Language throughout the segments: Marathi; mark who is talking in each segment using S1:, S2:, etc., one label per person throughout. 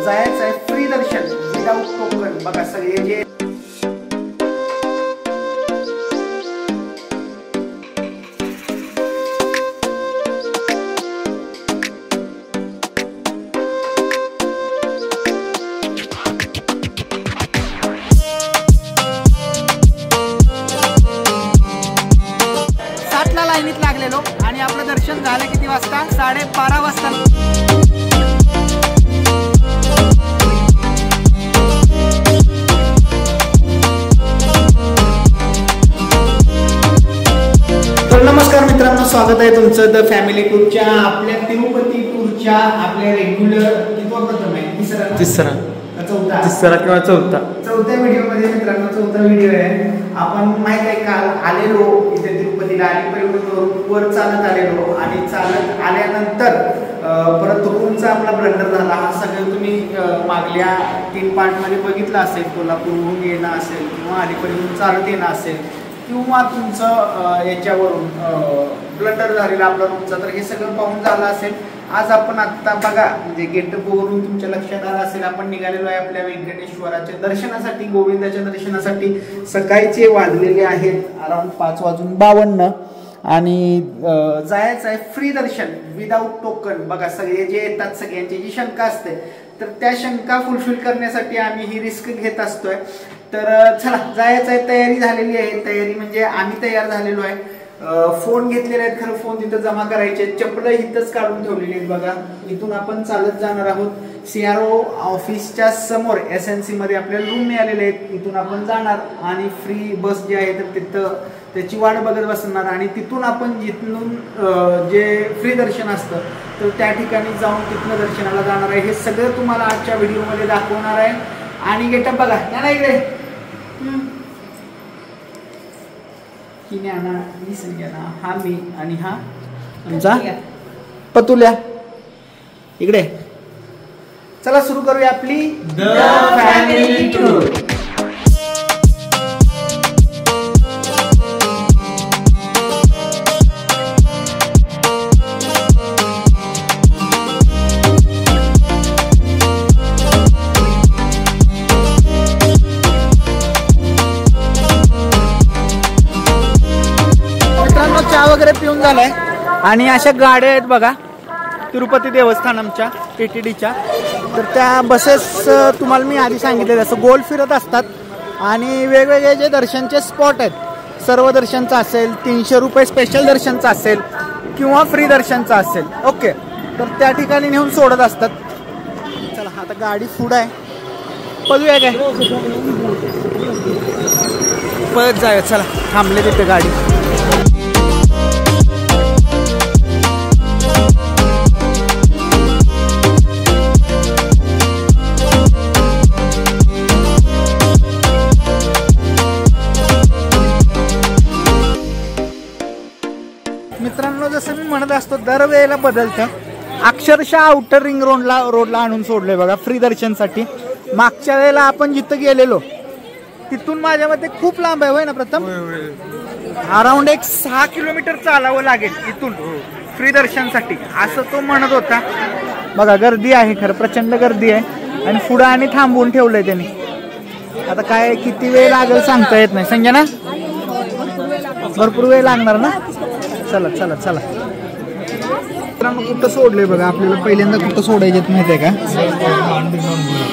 S1: जायचं आहे फ्री दर्शन विदाउट टोकन। बघा सगळे जे लाईनीत लागलेलो आणि आपलं दर्शन झालं किती वाजता? 12:30 वाजता। तर नमस्कार मित्रांनो, स्वागत आहे तुमचं द फॅमिली टूरच्या आपल्या तिरुपती टूरच्या आपल्या रेग्युलर कितवा प्रथम आहे? तिसरा किंवा चौथ्या व्हिडिओमध्ये मित्रांनो, चौथा व्हिडिओ आहे। आपण माहित आहे काल आलेलो इथे तिरुपतीला आणि परिवहन वर चालत आलेलो आणि चालत आल्यानंतर परत रूमचा आपला ब्लंडर झाला। हा सगळं तुम्ही मागल्या 3 पार्टमध्ये बघितलं असेल। कोल्हापूरहून येणं असेल किंवा अलीकडून चालत येणं असेल किंवा तुमचं याच्यावरून ब्लंडर झालेला आपला रूमचा, तर हे सगळं पाहून झालं असेल। आज आपण आत्ता बघा म्हणजे गेटवरून तुमच्या लक्षात आलं असेल आपण निघालेलो आहे आपल्या व्यंकटेश्वराच्या दर्शनासाठी, गोविंदाच्या दर्शनासाठी। सकाळचे वाजलेले आहेत अराउंड 5:52 आणि जायचं आहे फ्री दर्शन विदाउट टोकन। बघा सगळे जे येतात सगळ्यांची जी शंका असते तर त्या शंका फुलफिल करण्यासाठी आम्ही ही रिस्क घेत असतोय। तर चला जायचं आहे, तयारी झालेली आहे। तयारी म्हणजे आम्ही तयार झालेलो आहे। फोन घेतलेले आहेत, खरं फोन तिथं जमा करायचे, चप्पल इथंच काढून ठेवलेली आहेत। बघा इथून आपण चालत जाणार आहोत। सीआरओ ऑफिसच्या समोर SNC मध्ये आपल्याला रूम मिळालेले आहेत, इथून आपण जाणार आणि फ्री बस जी आहे तर तिथं त्याची वाट बघत बसणार आणि तिथून आपण जिथून जे फ्री दर्शन असतं तर त्या ठिकाणी जाऊन तिथनं दर्शनाला जाणार आहे। हे सगळं तुम्हाला आजच्या व्हिडिओमध्ये दाखवणार आहे। आणि गेटअप बघा ना इकडे, हा मी आणि हा आमचा पतुल्या इकडे। चला सुरू करूया आपली द फॅमिली टूर। चहा वगैरे पिऊन झालाय आणि अशा गाड्या आहेत बघा तिरुपती देवस्थानमच्या TTDच्या। तर त्या बसेस तुम्हाला मी आधी सांगितलेलं असं गोल फिरत असतात आणि वेगवेगळे जे दर्शनचे स्पॉट आहेत, सर्व दर्शनचं असेल, 300 रुपये स्पेशल दर्शनचं असेल किंवा फ्री दर्शनचं असेल, ओके, तर त्या ठिकाणी नेऊन सोडत असतात। चला आता गाडी पुढं आहे, पळूया काय? पळत जाऊया, चला थांबले तिथे गाडी। मित्रांनो जसं मी म्हणत असतो दरवेळेला बदलतं, अक्षरशः आउटर रिंग रोडला आणून सोडलंय बघा फ्री दर्शनसाठी। मागच्या वेळेला आपण जिथं गेलेलो तिथून माझ्या मते खूप लांब आहे ना प्रथम, अराउंड 6 किलोमीटर चालावं लागेल इथून फ्री दर्शनसाठी असं तो म्हणत होता। बघा गर्दी आहे, खरं प्रचंड गर्दी आहे आणि पुढं आणि थांबवून ठेवलंय त्यांनी। आता काय किती वेळ लागेल सांगता येत नाही। संजना भरपूर वेळ लागणार ना? चला चला चला मित्रांनो, कुठं सोडलंय बघा आपल्याला, पहिल्यांदा कुठं सोडायचे माहिती आहे का?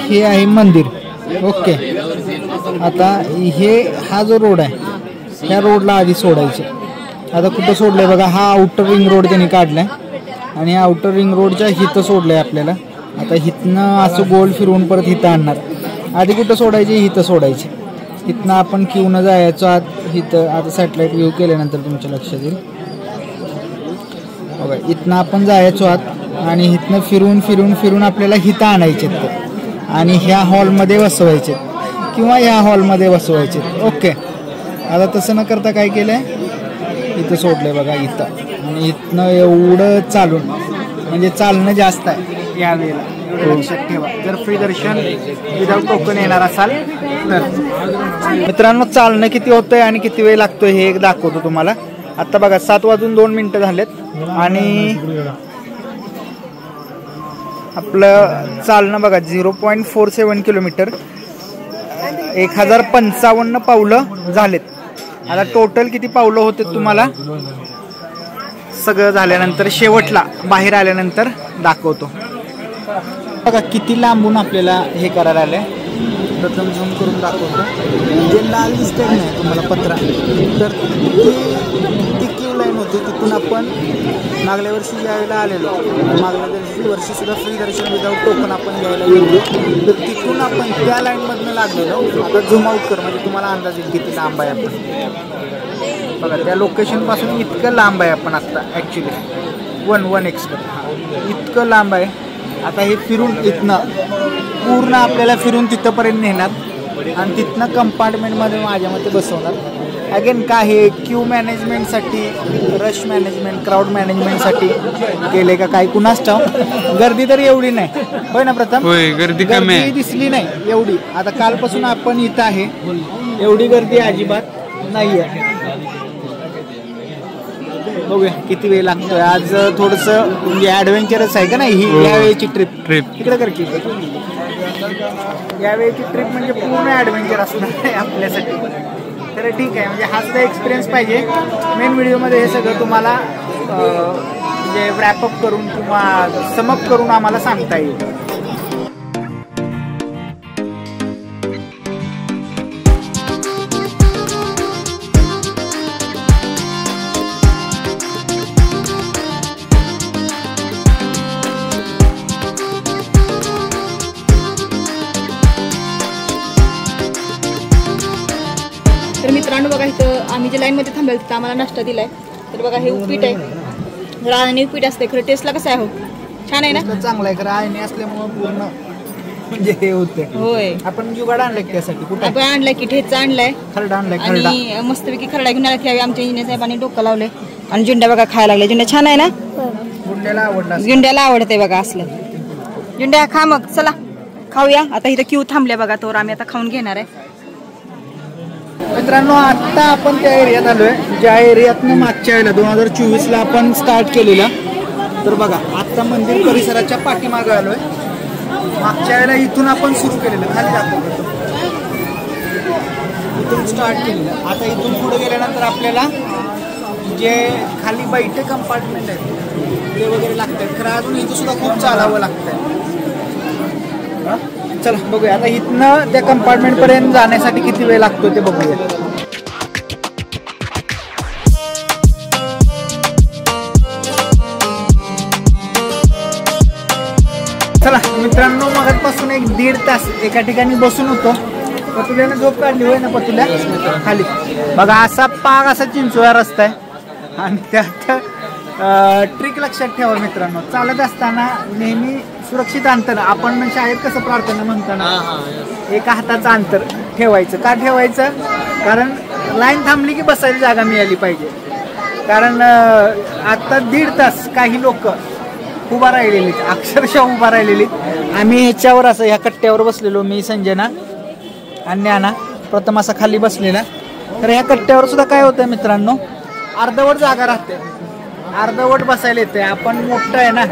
S1: हे आहे मंदिर, ओके। आता हा जो रोड आहे ह्या रोडला आधी सोडायचे। आता कुठं सोडलंय बघा, हा आउटर रिंग रोड त्यांनी काढलाय आणि आउटर रिंग रोडच्या हिथं सोडलंय आपल्याला। आता हिथनं असं गोल फिरवून परत हिथं आणणार। आधी कुठं सोडायचे? हिथं सोडायचे। इथनं आपण क्यूनं जायचो आत, हिथं आता सॅटेलाइट व्ह्यू केल्यानंतर तुमच्या लक्षात येईल बघा, इथनं आपण जायचो आत आणि इथनं फिरून फिरून फिरून आपल्याला हिथं आणायचे आणि ह्या हॉलमध्ये बसवायचे किंवा ह्या हॉलमध्ये बसवायचे, ओके। आता तसं न करता काय केलंय, इथं सोडलंय बघा इथं, आणि इथनं एवढं चालून म्हणजे चालणं जास्त आहे या वेळेला, एवढं लक्षात ठेवा जर फ्री दर्शन विदाउट टोकन येणार असाल तर। मित्रांनो चालणं किती होतंय आणि किती वेळ लागतोय हे एक दाखवतो तुम्हाला। आता बघा 7:02 झालेत आणि आपलं चालणं बघा 0.47 किलोमीटर, 1055 पावलं झालेत. आता टोटल किती पावलं होते तुम्हाला सगळं झाल्यानंतर शेवटला बाहेर आल्यानंतर दाखवतो. बघा किती लांबून आपल्याला हे करायला आलंय. प्रथम झूम करून दाखवतो. जे लाल दिसतंय नाही तुम्हाला पत्रा, तर ती क्यू लाईन होती. तिथून आपण मागल्या वर्षी ज्यावेळेला आलेलो, मागल्या वर्षी सुद्धा फ्री दर्शन विदाऊट टोकन आपण घ्यायला गेलो, तर तिथून आपण त्या लाईनमधनं लागलेलो. आता झूम आउट कर म्हणजे तुम्हाला अंदाज येईल किती लांब आहे आपण. बघा त्या लोकेशनपासून इतकं लांब आहे आपण आत्ता. ॲक्च्युली 1x इतकं लांब आहे. आता हे फिरून इथनं पूर्ण आपल्याला फिरून तिथंपर्यंत नेणार आणि तिथनं कंपार्टमेंटमध्ये माझ्या मते बसवणार. अगेन काय हे क्यू मॅनेजमेंटसाठी, रश मॅनेजमेंट, क्राऊड मॅनेजमेंटसाठी केले का काय कुणास ठाऊक. गर्दी तर एवढी नाही होय ना प्रथम? गर्दी दिसली नाही एवढी. आता कालपासून आपण इथं आहे, एवढी गर्दी अजिबात नाही आहे. बघूया किती वेळ लागतोय. आज थोडंसं म्हणजे ॲडव्हेंचरस आहे का नाही ही यावेळेची ट्रिप. तिकडे कर की यावेळेची ट्रिप म्हणजे पूर्ण ॲडव्हेंचर असणार आहे आपल्यासाठी. तर ठीक आहे, म्हणजे हा सुद्धा एक्सपिरियन्स पाहिजे. मेन व्हिडिओमध्ये हे सगळं तुम्हाला म्हणजे रॅपअप करून किंवा समअप करून आम्हाला सांगता येईल.
S2: तर मित्रांनो बघा, इथं आम्ही जे लाईनमध्ये थांबेल तिथं आम्हाला नाश्ता दिलाय. तर बघा हे उपीट आहे, राणी उपीट असते. खरं टेस्टला कसं आहे? हो छान आहे ना,
S1: चांगलं आहे. खरं आळणी असल्यामुळे पूर्ण म्हणजे हे होते.
S2: होय,
S1: आपण जुगाड आणलाय त्यासाठी. कुठे
S2: आपण आणलाय की ठेचा आणलाय,
S1: खरडा आणलाय.
S2: आणि मस्तपैकी खरडा घेऊन आला की आमच्या इंजिनियर साहेबांनी डोकं लावले. आणि जुंड्या बघा खायला लागले. जुंड्या छान आहे ना,
S1: गुंड्याला आवडला,
S2: जुंड्याला आवडते बघा असलं. जुंड्या खा मग, चला खाऊया. आता इथं क्यू थांबल्या बघा, तर आम्ही आता खाऊन घेणार आहे.
S1: मित्रांनो आता आपण त्या एरियात आलोय ज्या एरियातनं मागच्या वेळेला 2024ला आपण स्टार्ट केलेला. तर बघा आता मंदिर परिसराच्या पाठीमागे आलोय. मागच्या वेळेला इथून आपण सुरू केलेलं, खाली दाखवतो, इथून स्टार्ट केलेलं. आता इथून पुढे गेल्यानंतर आपल्याला जे खाली बैठे कंपार्टमेंट आहेत ते वगैरे लागतात. खरं अजून इथं सुद्धा खूप चालावं लागतंय. चला बघूया आता इथनं त्या कंपार्टमेंट पर्यंत जाण्यासाठी किती वेळ लागतो ते बघूया. चला मित्रांनो, मगाचपासून 1-1.5 तास एका ठिकाणी बसून होतो. पतुल्याने झोप काढली होय ना पतुल्या खाली. बघा असा पाग असा चिंचोळा रस्ता आहे. आणि त्यात ट्रिक लक्षात ठेवा मित्रांनो, चालत असताना नेहमी सुरक्षित अंतर. आपण शाळेत कसं प्रार्थना म्हणताना एका हाताचं अंतर ठेवायचं. का ठेवायचं? कारण लाईन थांबली की बसायला जागा मिळाली पाहिजे. कारण आता 1.5 तास काही लोक उभा राहिलेली, अक्षरशः उभा राहिलेली. आम्ही ह्याच्यावर असं ह्या कट्ट्यावर बसलेलो, मी, संजना आणि ज्ञाना प्रथम असा खाली बसलेला. तर ह्या कट्ट्यावर सुद्धा काय होतं मित्रांनो, अर्धवट जागा राहते, अर्धवट बसायला येते. आपण मोठं आहे ना,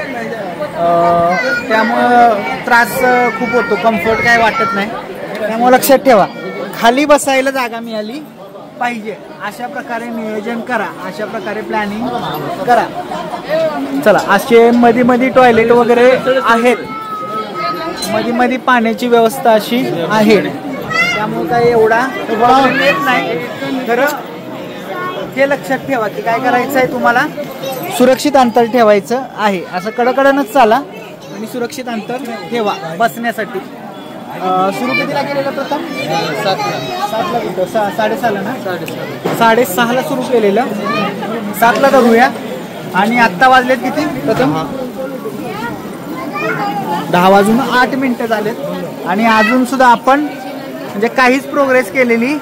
S1: त्यामुळं त्रास खूप होतो, कम्फर्ट काय वाटत नाही. त्यामुळे लक्षात ठेवा, खाली बसायला जागा मिळाली पाहिजे. अशा प्रकारे नियोजन करा, अशा प्रकारे प्लॅनिंग करा. चला, असे मध्ये मध्ये टॉयलेट वगैरे आहेत, मध्ये मध्ये पाण्याची व्यवस्था अशी आहे. त्यामुळे काही एवढा प्रॉब्लेम येत नाही. खरं हे लक्षात ठेवा की काय करायचं आहे तुम्हाला, सुरक्षित अंतर ठेवायचं आहे. असं कडकडनच चाला आणि सुरक्षित अंतर ठेवा बसण्यासाठी. सुरू कितीला केलेलं प्रथम? 7ला कुठं? 6:30ला ना? 6:30ला सुरू केलेलं, 7ला धरूया. आणि आत्ता वाजलेत किती प्रथम? 10:08 झालेत. आणि अजून सुद्धा आपण म्हणजे काहीच प्रोग्रेस केलेली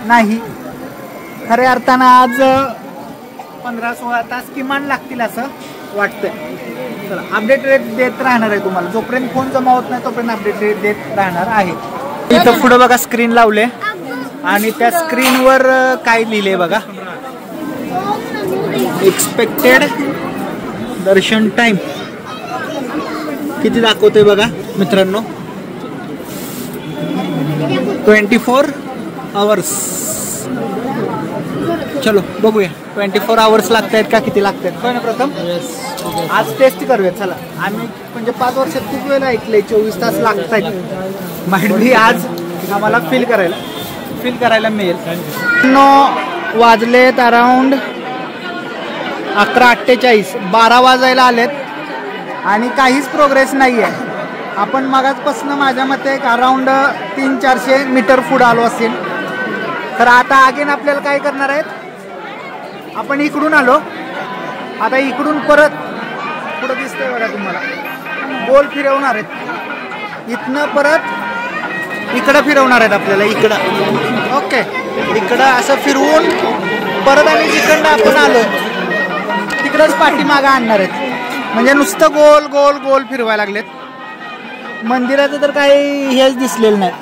S1: नाही. खऱ्या अर्थानं आज 15-16 तास किमान लागतील असं वाटतंय. चला, अपडेट रेट देत राहणार आहे तुम्हाला. जोपर्यंत फोन जमा होत नाही तोपर्यंत अपडेट रेट देत राहणार आहे. इथं पुढं बघा स्क्रीन लावले आणि त्या स्क्रीनवर काय लिहिले बघा, एक्सपेक्टेड दर्शन टाइम. किती दाखवतोय बघा मित्रांनो, 24 आवर्स. चलो बघूया 24 आवर्स लागत आहेत का किती लागत आहेत. ना प्रथम आज टेस्ट करूया. चला, आम्ही म्हणजे 5 वर्षात खूप वेळेला ऐकलंय 24 तास लागत आहेत. माहिती आज आम्हाला फील करायला मिळेल. 9 वाजलेत, अराउंड 11:48, 12 वाजायला आलेत आणि काहीच प्रोग्रेस नाही आहे. आपण मगाचपासून माझ्या मते एक अराउंड 300-400 मीटर पुढे आलो असेल. तर आता अगेन आपल्याला काय करणार आहेत, आपण इकडून आलो, आता इकडून परत पुढे दिसतंय बघा तुम्हाला, गोल फिरवणार आहेत. इथनं परत इकडं फिरवणार आहेत आपल्याला, इकडं. ओके, इकडं असं फिरवून परत आणि जिकडनं आपण आलो तिकडंच पाठीमागं आणणार आहेत. म्हणजे नुसतं गोल गोल गोल फिरवायला लागलेत. मंदिराचं तर काही हेच दिसलेलं नाही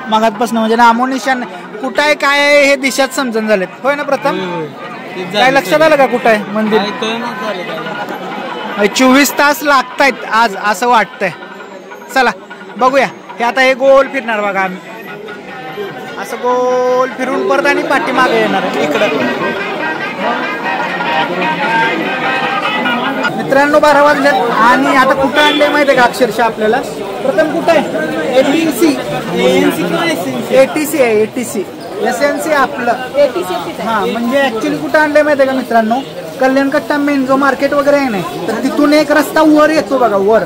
S1: मागातपासून, म्हणजे नामोनिशान कुठं आहे काय आहे हे दिशाच समजून झालेत. होय ना प्रथम, काय लक्षात आलं का कुठं आहे मंदिर? 24 तास लागतायत आज असं वाटतंय. चला बघूया. हे आता हे गोल फिरणार बघा, आम्ही असं गोल फिरून परत आणि पाठीमागे येणार आहे इकडं. मित्रांनो 12 वाजले आणि आता कुठं आणले माहिती आहे का अक्षरशः आपल्याला? प्रथम कुठं आहे? ATC आहे, ATC. SNC आपलं हां. म्हणजे ऍक्च्युली कुठं आणलंय माहिती आहे का मित्रांनो? कल्याणकट्टा मेन जो मार्केट वगैरे आहे ना, तर तिथून एक रस्ता वर येतो बघा, वर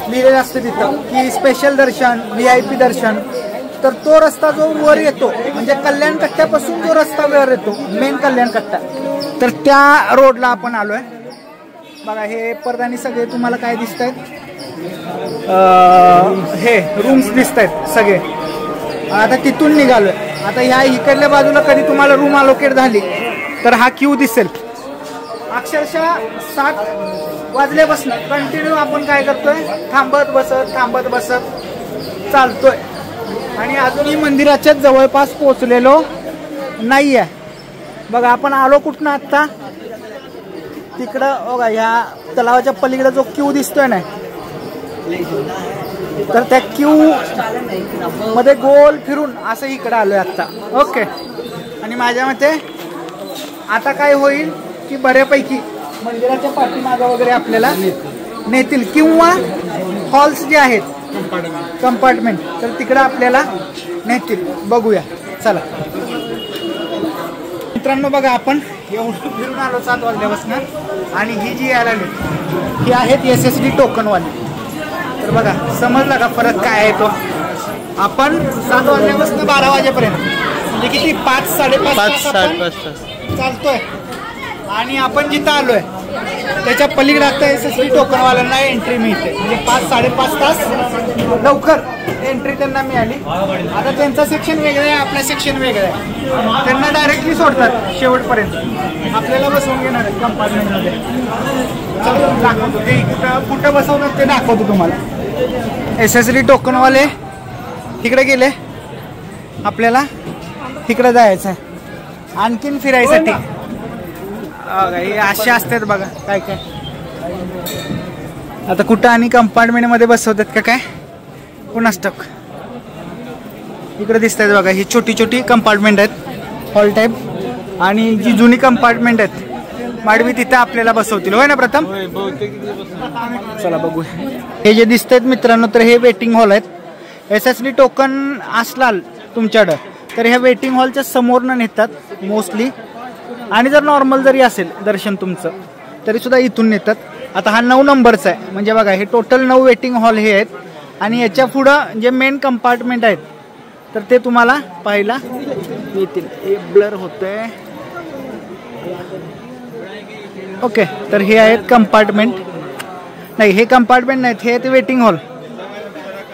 S1: लिहिलेलं असतं तिथं की स्पेशल दर्शन, VIP दर्शन. तर तो रस्ता जो वर येतो म्हणजे कल्याणकट्ट्यापासून जो रस्ता वर येतो मेन कल्याणकट्टा, तर त्या रोडला आपण आलोय बघा. हे परदानी सगळे तुम्हाला काय दिसत आहेत, हे रूम्स दिसत आहेत सगळे. आता तिथून निघालोय. आता ह्या इकडल्या बाजूला कधी तुम्हाला रूम अलोकेट झाली तर हा क्यू दिसेल. अक्षरशः 7 वाजल्यापासून कंटिन्यू आपण काय करतोय, थांबत बसत चालतोय आणि अजूनही मंदिराच्या जवळपास पोहोचलेलो नाही आहे. बघा आपण आलो कुठनं आत्ता, तिकडं बघा ह्या तलावाच्या पलीकडे जो क्यू दिसतोय ना, तर त्या क्यू मध्ये गोल फिरून असं इकडे आलोय आता. ओके, आणि माझ्या मते आता काय होईल की बऱ्यापैकी मंदिराच्या पाठीमागं वगैरे आपल्याला नेतील किंवा हॉल्स जे आहेत कंपार्टमेंट, तर तिकडं आपल्याला नेतील. बघूया चला मित्रांनो. बघा आपण एवढं फिरून आलो 7 वाजल्यापासून आणि ही जी यायला लागली ही आहेत SSD टोकनवाली. तर बघा समजला का फरक काय आहे तो? आपण 7 वाजल्यापासून 12 वाजेपर्यंत म्हणजे किती 5-5.5 तास चालतोय. आणि आपण जिथं आलोय त्याच्या पलीकडे आता SSD टोकनवाल्यांना एंट्री मिळते. म्हणजे 5-5.5 तास लवकर एंट्री त्यांना मिळाली. आता त्यांचा सेक्शन वेगळं आहे, आपला सेक्शन वेगळं आहे. त्यांना डायरेक्टली सोडतात शेवटपर्यंत, आपल्याला बसवून घेणार आहेत कंपार्टमेंटमध्ये. दाखवतो ते कुठं बसवतात ते दाखवतो तुम्हाला. SSD टोकनवाले तिकडे गेले, आपल्याला तिकडे जायचं आहे आणखीन फिरायसाठी. हे असे असतात बघा काय काय. आता कुठं आणि कंपार्टमेंटमध्ये बसवतात का काय कोणास ठाऊक. इकडे दिसत आहेत बघा, ही छोटी छोटी कंपार्टमेंट आहेत हॉल टाईप. आणि जी जुनी कंपार्टमेंट आहेत माडवी तिथं आपल्याला बसवतील. होय ना प्रथम? चला बघू. हे जे दिसत आहेत मित्रांनो, तर हे वेटिंग हॉल आहेत. SSD टोकन असलाल तुमच्याकडं तर ह्या वेटिंग हॉलच्या समोरनं नेतात मोस्टली. आणि जर नॉर्मल जरी असेल दर्शन तुमचं तरी सुद्धा इथून नेतात. आता हा 9 नंबरचा आहे. म्हणजे बघा हे टोटल 9 वेटिंग हॉल हे आहेत. आणि याच्या पुढं जे मेन कंपार्टमेंट आहेत तर ते तुम्हाला पाहायला येतील. हे ब्लर होतंय. ओके, तर हे आहेत कंपार्टमेंट. नाही, हे कंपार्टमेंट नाहीत, हे आहेत वेटिंग हॉल.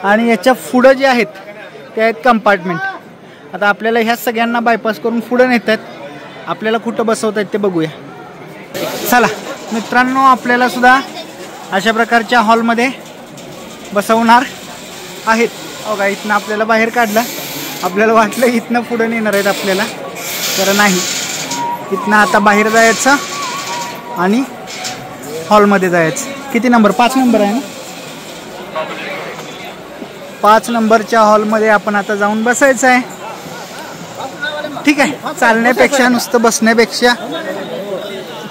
S1: आणि याच्या पुढं जे आहेत ते आहेत कंपार्टमेंट. आता आपल्याला ह्या सगळ्यांना बायपास करून पुढं नेत आहेत. आपल्याला कुठं बसवत आहेत ते बघूया. चला मित्रांनो, आपल्याला सुद्धा अशा प्रकारच्या हॉलमध्ये बसवणार आहेत. बघा इथनं आपल्याला बाहेर काढलं. आपल्याला वाटलं इथनं पुढं नेणार आहेत आपल्याला, तर नाही. इथनं आता बाहेर जायचं आणि हॉलमध्ये जायचं. किती नंबर? 5 नंबर आहे ना? 5 नंबरच्या हॉलमध्ये आपण आता जाऊन बसायचं आहे. ठीक आहे, चालण्यापेक्षा नुसतं बसण्यापेक्षा,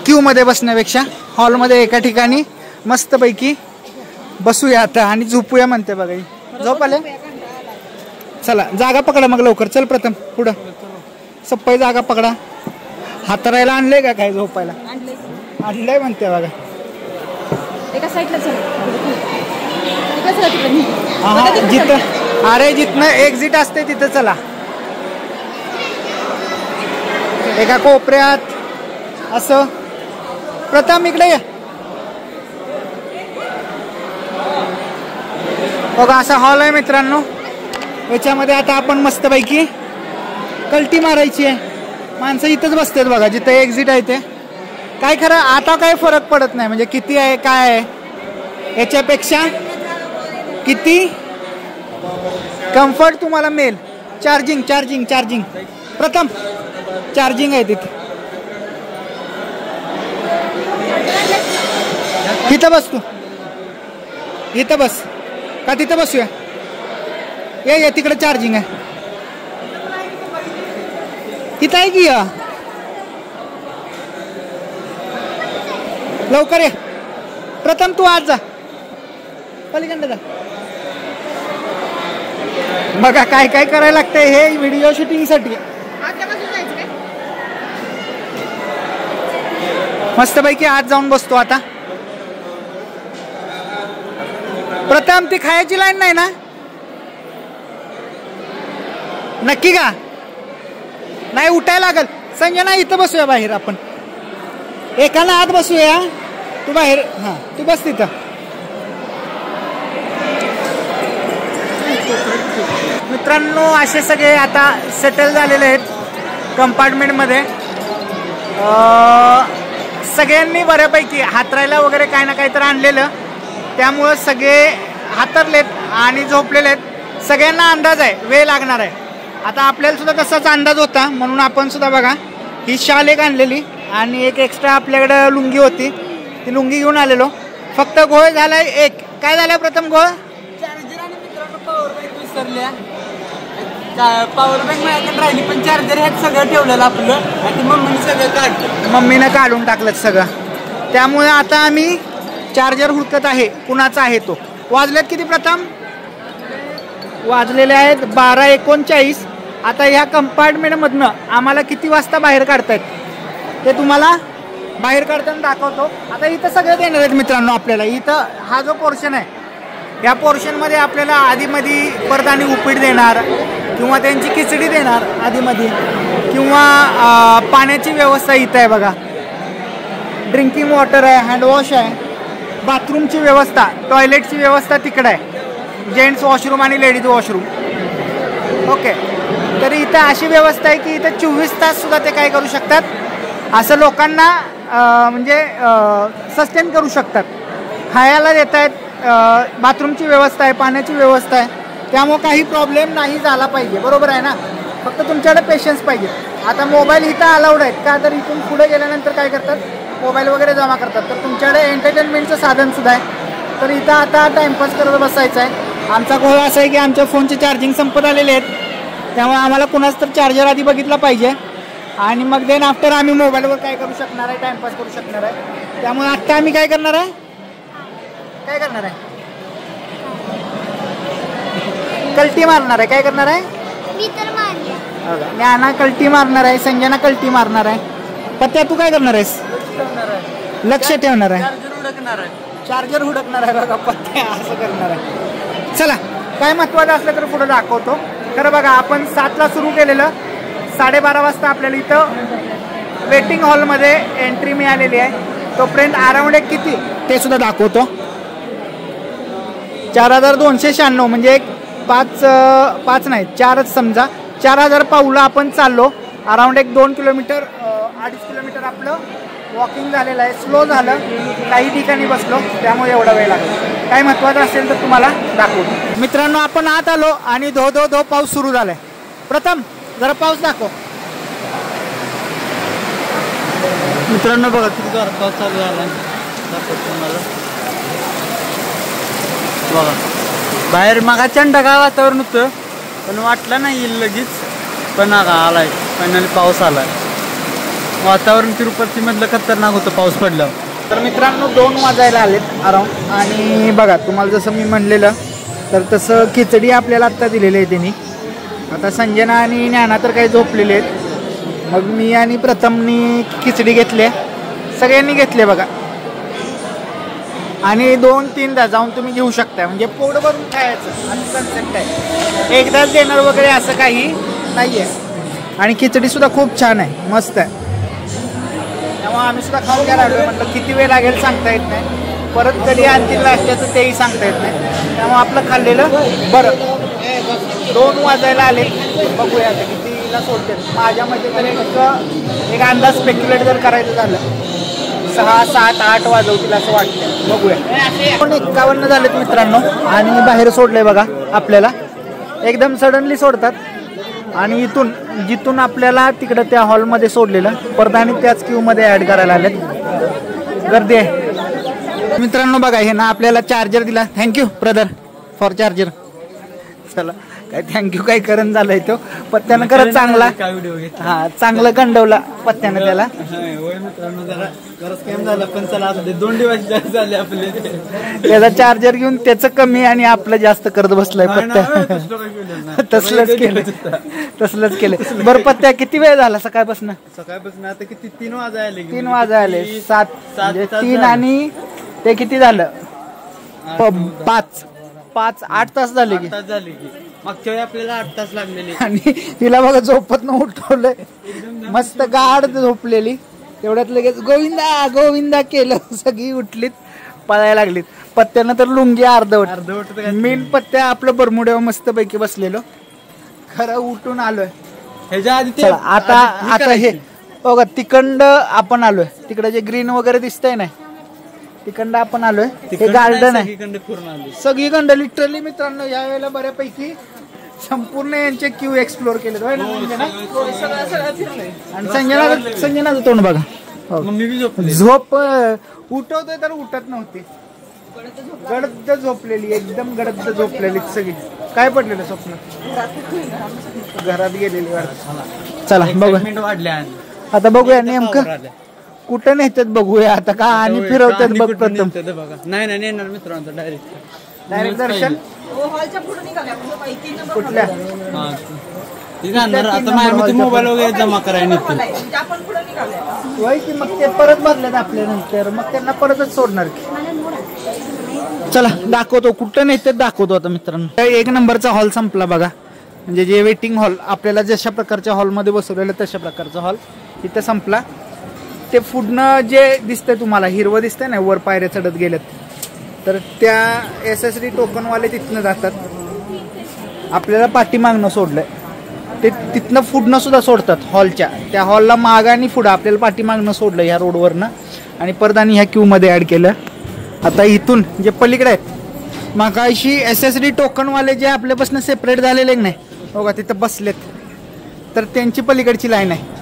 S1: क्यू मध्ये बसण्यापेक्षा हॉलमध्ये एका ठिकाणी मस्तपैकी बसूया आता आणि झोपूया म्हणते बघा. झोप आले, चला जागा पकडा मग लवकर. चल प्रथम पुढं सप्पाई जागा पकडा. हातरायला आणलंय का काय झोपायला? आणलंय म्हणते बघा.
S2: एका साईडला
S1: जिथं अरे जिथनं एक्झिट असते तिथं चला. एका कोपऱ्यात असं. प्रथम इकडे ये बघा, असा हॉल आहे मित्रांनो. याच्यामध्ये आता आपण मस्तपैकी कल्टी मारायची आहे. माणसं इथंच बसतात बघा जिथं एक्झिट आहे ते. काय खरं आता काय फरक पडत नाही, म्हणजे किती आहे काय आहे याच्यापेक्षा किती कम्फर्ट तुम्हाला मिळेल. चार्जिंग चार्जिंग चार्जिंग प्रथम चार्जिंग आहे तिथे. इथं बस तू, इथं बस का तिथं बसूया. ये तिकडे चार्जिंग आहे. इथं आहे की लवकर ये. प्रथम तू आज जा पलीकडे जा. बघा काय काय करायला लागतंय हे व्हिडिओ शूटिंग साठी. मस्तपैकी आज जाऊन बसतो आता. प्रथम ती खायची लाईन नाही ना? नक्की का? नाही उठायला लागल. संजना इथं बसूया बाहेर आपण. एकाला आत बसूया, तू बाहेर. हा तू बस तिथं. मित्रांनो असे सगळे आता सेटल झालेले आहेत कंपार्टमेंटमध्ये. सगळ्यांनी बऱ्यापैकी हातरायला वगैरे काय ना काही तर आणलेलं, त्यामुळं सगळे हातरलेत आणि झोपलेले आहेत. सगळ्यांना अंदाज आहे वेळ लागणार आहे. आता आपल्याला सुद्धा तसाच अंदाज होता, म्हणून आपण सुद्धा बघा ही शाल एक आणलेली आणि एक एक्स्ट्रा आपल्याकडे लुंगी होती, ती लुंगी घेऊन आलेलो. फक्त घोळ झालाय एक. काय झालं प्रथम घोळ?
S3: चार्जर आणि मित्रांनो पॉवर बँक विसरल्या. पॉवर बँक माझ्याकडे राहिली पण चार्जर ह्यात सगळं ठेवलेलं आपलं आणि मम्मीने सगळं काढलं.
S1: मम्मीनं काढून टाकलं सगळं. त्यामुळे आता आम्ही चार्जर हुडकत आहे कुणाचा आहे तो. वाजलेत किती प्रथम? वाजलेले आहेत 12:39. आता ह्या कंपार्टमेंटमधनं आम्हाला किती वाजता बाहेर काढतायत ते तुम्हाला बाहेर काढताना दाखवतो. आता इथं सगळे देणार आहेत मित्रांनो आपल्याला. इथं हा जो पोर्शन आहे या पोर्शनमध्ये आपल्याला आधीमध्ये परत आणि उपीट देणार किंवा त्यांची खिचडी देणार आधीमध्ये, किंवा पाण्याची व्यवस्था इथं आहे बघा. ड्रिंकिंग वॉटर आहे, हँडवॉश आहे, बाथरूमची व्यवस्था, टॉयलेटची व्यवस्था तिकडं आहे, जेंट्स वॉशरूम आणि लेडीज वॉशरूम. ओके, तरी इथं अशी व्यवस्था आहे की इथं 24 तास सुद्धा ते काय करू शकतात, असं लोकांना म्हणजे सस्टेन करू शकतात. खायला देत आहेत, बाथरूमची व्यवस्था आहे, पाण्याची व्यवस्था आहे. त्यामुळे काही प्रॉब्लेम नाही झाला पाहिजे. बरोबर आहे ना? फक्त तुमच्याकडे पेशन्स पाहिजे. आता मोबाईल इथं अलाउड आहेत का? तर इथून पुढे गेल्यानंतर काय करतात, मोबाईल वगैरे जमा करतात. तर तुमच्याकडे एंटरटेनमेंटचं साधनसुद्धा आहे. तर इथं आता टाईमपास करत बसायचं आहे. आमचा गोळ असा आहे की आमच्या फोनचे चार्जिंग संपत आलेले आहेत, त्यामुळे आम्हाला कुणाच तर चार्जर आधी बघितला पाहिजे आणि मग देन आफ्टर आम्ही मोबाईलवर काय करू शकणार आहे, टाईमपास करू शकणार आहे. त्यामुळे आत्ता आम्ही काय करणार आहे, काय करणार आहे, कल्टी मारणार आहे. काय करणार आहे? ज्ञाना कल्टी मारणार आहे, संजना कल्टी मारणार आहे. पत्या तू काय करणार आहेस? लक्ष ठेवणार आहे. चार्जर हुडकणार आहे बघा पत्या, असं करणार आहे. चला, काय महत्वाचं असलं तर पुढे दाखवतो. खरं बघा, आपण 7ला सुरू केलेलं, 12:30 वाजता आपल्याला इथं वेटिंग हॉलमध्ये एंट्री मिळालेली आहे. तोपर्यंत अराउंड एक किती ते सुद्धा दाखवतो. 4296 म्हणजे एक 5 नाही 4च समजा, 4000 पाऊलं आपण चाललो. अराउंड एक 2 किलोमीटर 2.5 किलोमीटर आपलं वॉकिंग झालेलं आहे. स्लो झालं, काही ठिकाणी बसलो, त्यामुळे एवढा वेळ लागला. काय महत्वाचं असेल तर तुम्हाला दाखवतो. मित्रांनो, आपण आत आलो आणि धो धो धो पाऊस सुरू झालाय. प्रथम जरा पाऊस दाखव.
S3: मित्रांनो बघा किती जोरात पाऊस चालू झाला. बघा बाहेर मग चंड काय वातावरण होतं पण वाटलं नाही येईल लगेच पण आलाय फायनली पाऊस आलाय. वातावरण तिरुपती मधलं खतरनाक होतं पाऊस पडल्यावर.
S1: तर मित्रांनो 2 वाजायला आलेत अराउंड आणि बघा तुम्हाला जसं मी म्हणलेलं तर तसं खिचडी आपल्याला आत्ता दिलेली आहे त्यांनी. आता संजना आणि ज्ञाना तर काही झोपलेले आहेत. मग मी आणि प्रथमनी खिचडी घेतली सगळ्यांनी घेतले बघा आणि 2-3दा जाऊन तुम्ही घेऊ शकता म्हणजे पोट भरून खायचं आणि कन्सेप्ट आहे. एकदाच देणार वगैरे असं काही नाही आहे. आणि खिचडी सुद्धा खूप छान आहे मस्त आहे. त्यामुळे आम्ही सुद्धा खाऊन घ्यायला लागलो. म्हटलं किती वेळ लागेल सांगता येत नाही. परत कधी आणखी नाश्त्याचं तेही सांगता येत नाही. त्यामुळे आपलं खाल्लेलं बरं. 2 वाजायला आले बघूया आता कितीला सोडते. माझ्या मते तर एक अंदाज स्पेक्युलेट जर करायचं झालं 6, 7, 8 वाजवतील असं वाटतं. बघूया. 51 झालेत मित्रांनो आणि बाहेर सोडलंय बघा आपल्याला. एकदम सडनली सोडतात आणि इथून जिथून आपल्याला तिकडं त्या हॉलमध्ये सोडलेलं परत आणि त्याच क्यूमध्ये ॲड करायला आलेत. गर्दी आहे मित्रांनो. बघा हे ना आपल्याला चार्जर दिला. Thank you brother for charger. चला काय थँक्यू काय करण झालंय तो पत्त्यानं करत चांगला. हा चांगलं गंडवला पत्त्यानं त्याला.
S3: पण चला 2 दिवस जास्त झाले आपले.
S1: त्याचा चार्जर घेऊन त्याचं कमी आणि आपलं जास्त करत बसलाय पत्त्या. तसलंच केलं. बरं पत्त्या किती वेळ झाला सकाळपासून?
S3: आता किती 3 वाजायले.
S1: 3 वाजायले 7 3 आणि ते किती झालं 5 8 तास झाले की.
S3: मागच्या वेळी आपल्याला 8 तास लागलेले.
S1: आणि तिला बघा झोपत न उठवलंय मस्त गाढ झोपलेली. तेवढ्यात लगेच गोविंदा गोविंदा केलं. सगळी उठलीत पळायला लागलीत. पत्त्यानं तर लुंगी अर्धवट. मेन पत्त्या आपलं बरमुड्यावर मस्त पैकी बसलेलो. खरं उठून आलोय
S3: ह्याच्या आधी.
S1: आता हे बघा तिकडं आपण आलोय. तिकडे जे ग्रीन वगैरे दिसतंय ना तिकडं आपण आलोय. हे गार्डन आहे सगळीकडं लिटरली मित्रांनो. या वेळेला बऱ्यापैकी संपूर्ण यांचे क्यू एक्सप्लोर केले. आणि संजनाचं तोंड बघा. झोप उठवतोय तर उठत नव्हती. गडद झोपलेली एकदम गडद झोपलेली सगळी. काय पडलेलं स्वप्न घरात गेलेली. चला बघूया
S3: वाढल्या
S1: आता. बघूया नेमकं कुठं नेतात बघूया आता का आणि फिरवतात बघ प्रथम.
S3: नाही नेणार मित्रांनो
S1: डायरेक्ट दर्शन कुठल्या
S3: आता मोबाईल वगैरे जमा करायला
S1: की मग ते परत बदलत आपल्या नंतर मग त्यांना परतच सोडणार की. चला दाखवतो कुठं नेतात दाखवतो आता मित्रांनो. 1 नंबरचा हॉल संपला बघा. म्हणजे जे वेटिंग हॉल आपल्याला जशा प्रकारच्या हॉलमध्ये बसवलेलं तशा प्रकारचा हॉल इथं संपला. ते पुढनं जे दिसतंय तुम्हाला हिरवं दिसतंय ना वर पायऱ्या चढत गेल्यात तर त्या SSD टोकनवाले तिथनं जातात. आपल्याला पाठीमागणं सोडलंय ते तिथनं पुढनं सुद्धा सोडतात हॉलच्या. त्या हॉलला माग आणि पुढं आपल्याला पाठीमागणं सोडलं ह्या रोडवरनं आणि परत आणि ह्या क्यूमध्ये ॲड केलं. आता इथून जे पलीकडे आहेत मागाशी SSD टोकनवाले जे आपल्यापासून सेपरेट झालेले नाही बघा तिथं बसलेत तर त्यांची पलीकडची लाईन आहे.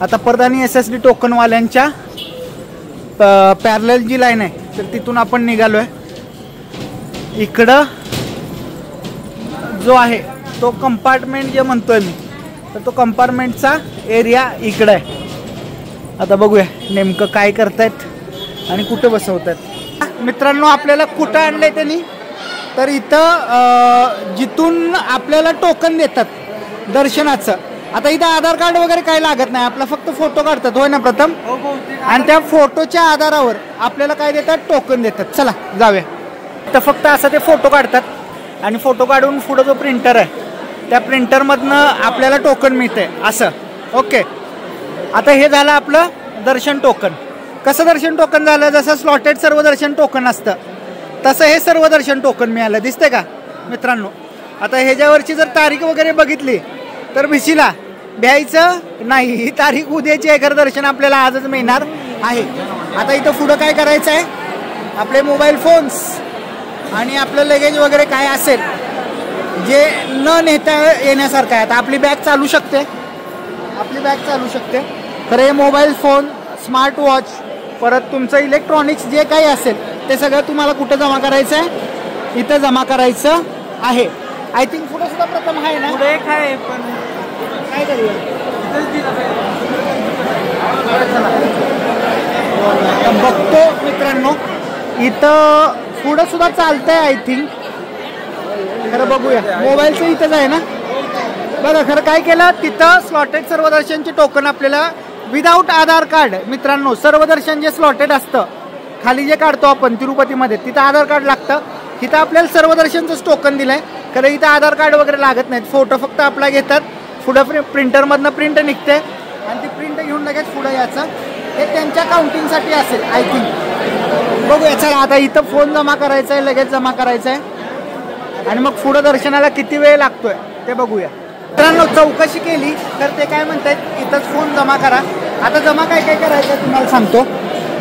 S1: आता परत आणि SSD टोकनवाल्यांच्या पॅरलल जी लाईन आहे तर तिथून आपण निघालोय. इकडं जो आहे तो कंपार्टमेंट जे म्हणतोय मी तर तो कंपार्टमेंटचा एरिया इकडं आहे. आता बघूया नेमकं काय करतायत आणि कुठं बसवतायत. मित्रांनो आपल्याला कुठं आणलंय त्यांनी तर इथं जिथून आपल्याला टोकन देतात दर्शनाचं. आता इथं आधार कार्ड वगैरे काही लागत नाही. आपला फक्त फोटो काढतात होय ना प्रथम. आणि त्या फोटोच्या आधारावर आपल्याला काय देतात टोकन देतात. चला जाऊया. तर फक्त असं ते फोटो काढतात आणि फोटो काढून पुढं जो प्रिंटर आहे त्या प्रिंटरमधनं आपल्याला टोकन मिळतंय असं. ओके आता हे झालं आपलं दर्शन टोकन. कसं दर्शन टोकन झालं जसं स्लॉटेड सर्व दर्शन टोकन असतं तसं हे सर्व दर्शन टोकन मिळालं. दिसतंय का मित्रांनो. आता ह्याच्यावरची जर तारीख वगैरे बघितली तर भिशीला भ्यायचं नाही. ही तारीख उद्याची आहे खरं दर्शन आपल्याला आजच मिळणार आहे. आता इथं पुढं काय करायचं आहे आपले मोबाईल फोन्स आणि आपलं लगेज वगैरे काय असेल जे न नेता येण्यासारखं आहे. आता आपली बॅग चालू शकते तर हे मोबाईल फोन स्मार्ट वॉच परत तुमचं इलेक्ट्रॉनिक्स जे काही असेल ते सगळं तुम्हाला कुठं जमा करायचं आहे इथं जमा करायचं आहे. आय थिंक पुढे सुद्धा प्रथम आहे ना.
S3: पुढे एक आहे पण
S1: काय करूया बघतो मित्रांनो. इथं पुढं सुद्धा चालतंय आय थिंक. खरं बघूया. मोबाईलचं इथंच आहे ना. बघा खरं काय केलं तिथं स्लॉटेड सर्वदर्शनचे टोकन आपल्याला विदाऊट आधार कार्ड मित्रांनो. सर्वदर्शन जे स्लॉटेड असतं खाली जे काढतो आपण तिरुपतीमध्ये तिथं आधार कार्ड लागतं. इथं आपल्याला सर्वदर्शनचंच टोकन दिलंय. खरं इथं आधार कार्ड वगैरे लागत नाहीत. फोटो फक्त आपला घेतात. पुढं प्रिंटरमधनं प्रिंट निघते आणि ती प्रिंट घेऊन लगेच पुढं याचं. हे त्यांच्या काउंटिंगसाठी असेल आय थिंक. बघूया चला. आता इथं फोन जमा करायचा आहे. लगेच जमा करायचा आहे आणि मग पुढं दर्शनाला किती वेळ लागतोय ते बघूया. मित्रांनो चौकशी केली तर ते काय म्हणतात इथंच फोन जमा करा. आता जमा काय काय करायचं तुम्हाला सांगतो.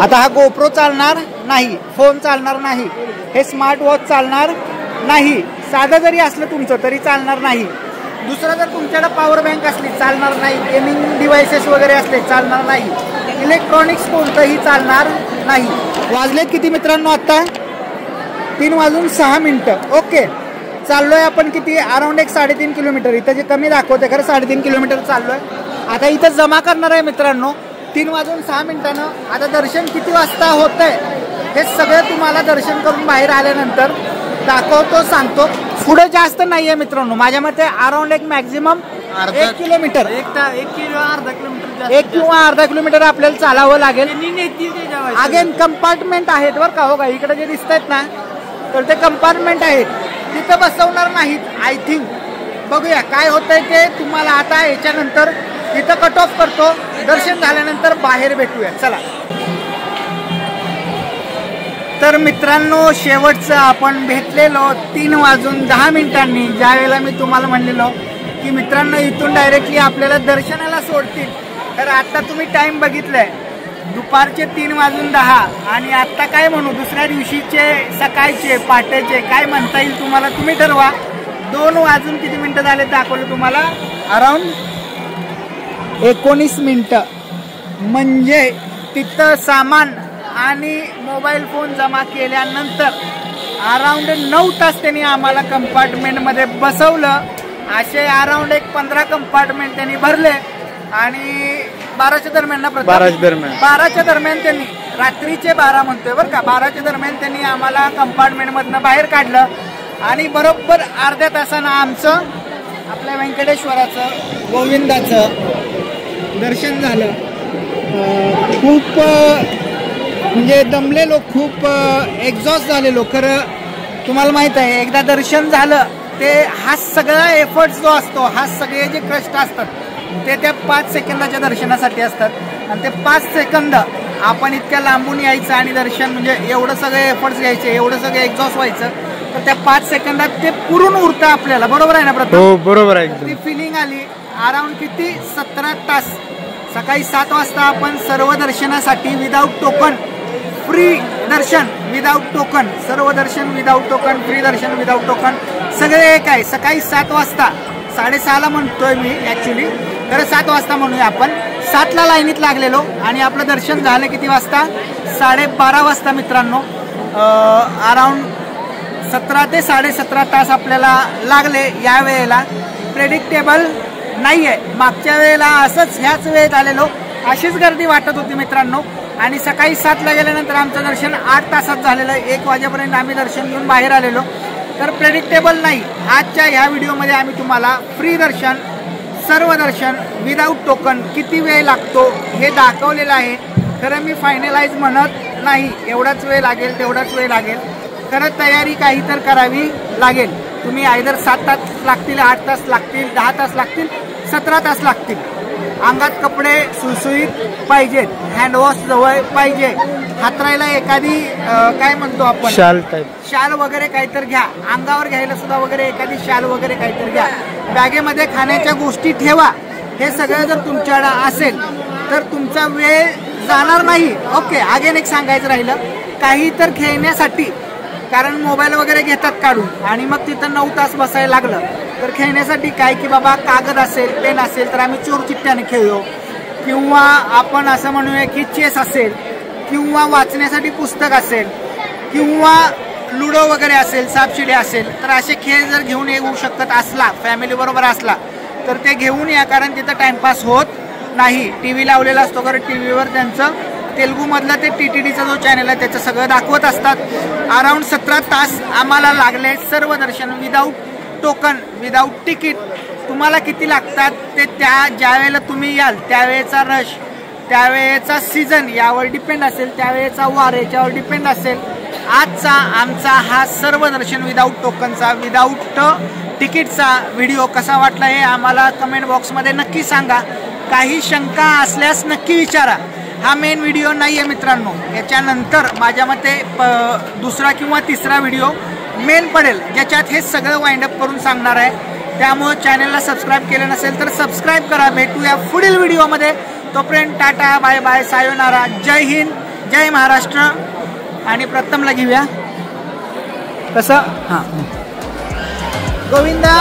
S1: आता हा गोप्रो चालणार नाही. फोन चालणार नाही. हे स्मार्ट वॉच चालणार नाही. साधं जरी असलं तुमचं तरी चालणार नाही. दुसरं जर तुमच्याकडे पॉवर बँक असली चालणार नाही. गेमिंग डिव्हायसेस वगैरे असले चालणार नाही. इलेक्ट्रॉनिक्स कोणतंही चालणार नाही. वाजलेत किती मित्रांनो आत्ता 3:06. ओके चाललोय आपण किती अराउंड 3.5 किलोमीटर. इथं जे कमी दाखवते खरं 3.5 किलोमीटर चाललोय. आता इथं जमा करणार आहे मित्रांनो 3:06. आता दर्शन किती वाजता होतंय हे सगळं तुम्हाला दर्शन करून बाहेर आल्यानंतर दाखवतो सांगतो. पुढे जास्त नाहीये मित्रांनो. माझ्या मते अराउंड एक मॅक्झिमम 1 किलोमीटर
S3: 1 किंवा अर्धा किलोमीटर
S1: 1 किंवा अर्धा किलोमीटर आपल्याला चालावं लागेल. अगेन कंपार्टमेंट आहेत बरं का. हो का इकडे जे दिसत आहेत ना तर ते कंपार्टमेंट आहेत. तिथं बसवणार नाहीत आय थिंक. बघूया काय होतंय ते तुम्हाला आता याच्यानंतर तिथं कट ऑफ करतो. दर्शन झाल्यानंतर बाहेर भेटूया चला. तर मित्रांनो शेवटचं आपण भेटलेलो 3:10 ज्या वेळेला मी तुम्हाला म्हणलेलो की मित्रांनो इथून डायरेक्टली आपल्याला दर्शनाला सोडतील. तर आता तुम्ही टाइम बघितलाय दुपारचे 3:10 आणि आता काय म्हणू दुसऱ्या दिवशीचे सकाळचे पहाटेचे काय म्हणता येईल तुम्हाला तुम्ही ठरवा. 2 वाजून किती मिनिटं झाले दाखवलं तुम्हाला अराउंड 19 मिनिटं. म्हणजे तिथं सामान आणि मोबाईल फोन जमा केल्यानंतर अराउंड 9 तास त्यांनी आम्हाला कंपार्टमेंटमध्ये बसवलं. असे अराउंड 15 कंपार्टमेंट त्यांनी भरले आणि 12च्या दरम्यान ना 12च्या दरम्यान त्यांनी रात्रीचे 12 म्हणतोय बरं का. 12च्या दरम्यान त्यांनी आम्हाला कंपार्टमेंटमधनं बाहेर काढलं आणि बरोबर अर्ध्या तासानं आमचं आपल्या व्यंकटेश्वराचं गोविंदाचं दर्शन झालं. खूप म्हणजे दमलेलो खूप एक्झॉस्ट झालेलो. खरं तुम्हाला माहित आहे एकदा दर्शन झालं ते हा सगळा एफर्ट्स जो असतो हा सगळे जे कष्ट असतात ते त्या 5 सेकंदाच्या दर्शनासाठी असतात. आणि ते 5 सेकंद आपण इतक्या लांबून यायचं आणि दर्शन म्हणजे एवढं सगळे एफर्ट्स घ्यायचे एवढं सगळं एक्झॉस्ट व्हायचं तर त्या 5 सेकंदात ते पुरून उरतं आपल्याला. बरोबर आहे ना प्रथम.
S3: हो बरोबर आहे.
S1: ती फिलिंग आली. अराउंड किती 17 तास. सकाळी 7 वाजता आपण सर्व दर्शनासाठी विदाऊट टोकन फ्री दर्शन विदाऊट टोकन सर्व दर्शन विदाऊट टोकन फ्री दर्शन विदाऊट टोकन सगळे एक आहे. सकाळी 7 वाजता 6:30ला म्हणतोय मी ॲक्च्युली खरं 7 वाजता म्हणूया आपण. 7ला लाईनीत लागलेलो आणि आपलं दर्शन झालं किती वाजता 12:30 वाजता मित्रांनो. अराउंड 17 ते 17.5 तास आपल्याला लागले. या वेळेला प्रेडिक्टेबल नाही आहे. मागच्या वेळेला असंच ह्याच वेळेत आलेलो अशीच गर्दी वाटत होती मित्रांनो. आणि सकाळी 7ला गेल्यानंतर आमचं दर्शन 8 तासात झालेलं. 1 वाजेपर्यंत आम्ही दर्शन घेऊन बाहेर आलेलो. तर प्रेडिक्टेबल नाही. आजच्या ह्या व्हिडिओमध्ये आम्ही तुम्हाला फ्री दर्शन सर्व दर्शन विदाऊट टोकन किती वेळ लागतो हे दाखवलेलं आहे. खरं मी फायनलाइज म्हणत नाही एवढाच वेळ लागेल तेवढाच वेळ लागेल. खरं तयारी काही तर करावी लागेल. तुम्ही आयदर 7 तास लागतील 8 तास लागतील 10 तास लागतील 17 तास लागतील. अंगात कपडे सुसुईत पाहिजेत. हँडवॉश जवळ पाहिजे. हातरायला एखादी काय म्हणतो आपण शाल वगैरे काहीतरी घ्या. अंगावर घ्यायला सुद्धा वगैरे एखादी शाल वगैरे काहीतरी घ्या. बॅगेमध्ये खाण्याच्या गोष्टी ठेवा. हे सगळं जर तुमच्याकडे असेल तर तुमचा वेळ जाणार नाही. ओके अगेन एक सांगायचं राहिलं काही तर खेळण्यासाठी कारण मोबाईल वगैरे घेतात काढून आणि मग तिथं 9 तास बसायला लागलं तर खेळण्यासाठी काय की बाबा कागद असेल पेन असेल तर आम्ही चोर चिठ्ठ्याने खेळू किंवा आपण असं म्हणूया की चेस असेल किंवा वाचण्यासाठी पुस्तक असेल किंवा लुडो वगैरे असेल, सापशिडी असेल, तर असे खेळ जर घेऊन येऊ शकत असला, फॅमिली बरोबर असला तर ते घेऊन या, कारण तिथं टाइमपास होत नाही. टी व्ही लावलेला असतो, कारण टी व्हीवर त्यांचं तेलुगूमधलं ते TTDचा जो चॅनल आहे त्याचं सगळं दाखवत असतात. अराऊंड 17 तास आम्हाला लागले सर्व दर्शन विदाऊट टोकन, विदाऊट तिकीट. तुम्हाला किती लागतात ते ज्यावेळेला तुम्ही याल त्यावेळेचा रश, त्यावेळेचा सीझन यावर डिपेंड असेल, त्यावेळेचा वार याच्यावर डिपेंड असेल. आजचा आमचा हा सर्व दर्शन विदाऊट टोकनचा, विदाऊट तिकीटचा व्हिडिओ कसा वाटला हे आम्हाला कमेंट बॉक्समध्ये नक्की सांगा. काही शंका असल्यास नक्की विचारा. हा मेन व्हिडिओ नाही आहे मित्रांनो, याच्यानंतर माझ्या मते दुसरा किंवा तिसरा व्हिडिओ मेन पडेल, ज्याच्यात हे सगळं वाइंडअप करून सांगणार आहे. त्यामुळे चॅनलला सबस्क्राईब केलं नसेल तर सबस्क्राईब करा. भेटूया पुढील व्हिडिओमध्ये. तोपर्यंत टाटा, बाय बाय, सायोनारा, जय हिंद, जय महाराष्ट्र. आणि प्रथमला घेऊया कसं, हां, गोविंदा.